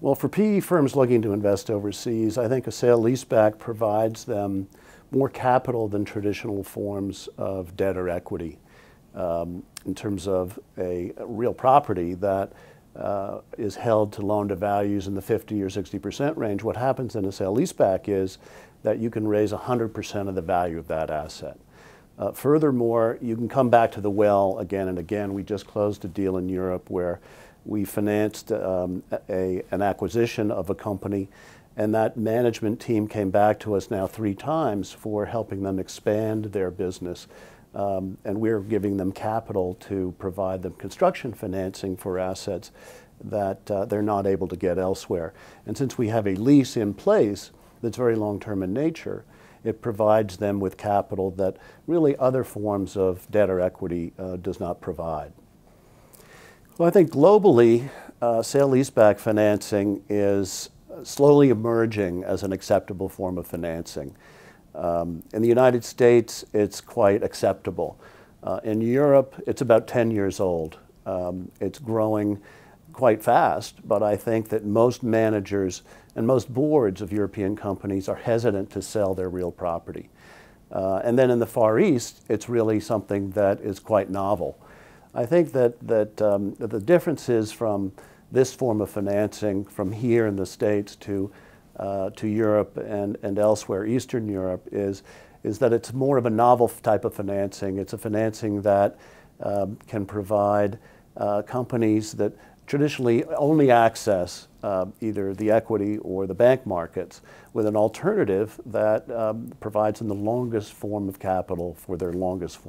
Well, for PE firms looking to invest overseas, I think a sale-leaseback provides them more capital than traditional forms of debt or equity. In terms of a real property that is held to loan to values in the 50 or 60% range, what happens in a sale-leaseback is that you can raise 100% of the value of that asset. Furthermore, you can come back to the well again and again. We just closed a deal in Europe where we financed an acquisition of a company, and that management team came back to us now 3 times for helping them expand their business. And we're giving them capital to provide them construction financing for assets that they're not able to get elsewhere. And since we have a lease in place that's very long-term in nature, it provides them with capital that really other forms of debt or equity does not provide. Well, I think globally, sale-leaseback financing is slowly emerging as an acceptable form of financing. In the United States, it's quite acceptable. In Europe, it's about 10 years old. It's growing quite fast, but I think that most managers and most boards of European companies are hesitant to sell their real property. And then in the Far East, it's really something that is quite novel. I think that the differences from this form of financing from here in the States to Europe and elsewhere, Eastern Europe, is that it's more of a novel type of financing. It's a financing that can provide companies that traditionally only access either the equity or the bank markets with an alternative that provides them the longest form of capital for their longest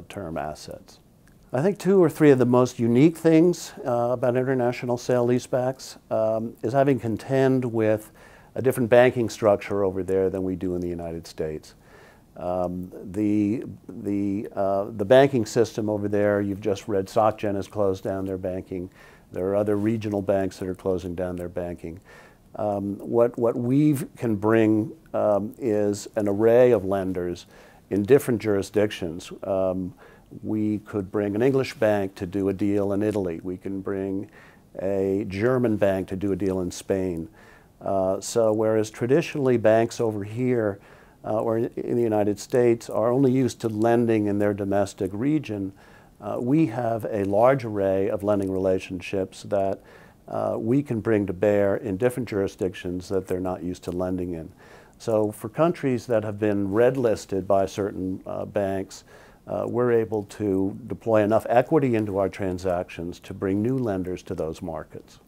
term assets. I think 2 or 3 of the most unique things about international sale-leasebacks is having contend with a different banking structure over there than we do in the United States. The banking system over there, you've just read SocGen has closed down their banking. There are other regional banks that are closing down their banking. What we can bring is an array of lenders in different jurisdictions. We could bring an English bank to do a deal in Italy. We can bring a German bank to do a deal in Spain. So whereas traditionally banks over here or in the United States are only used to lending in their domestic region, we have a large array of lending relationships that we can bring to bear in different jurisdictions that they're not used to lending in. So for countries that have been red listed by certain banks, we're able to deploy enough equity into our transactions to bring new lenders to those markets.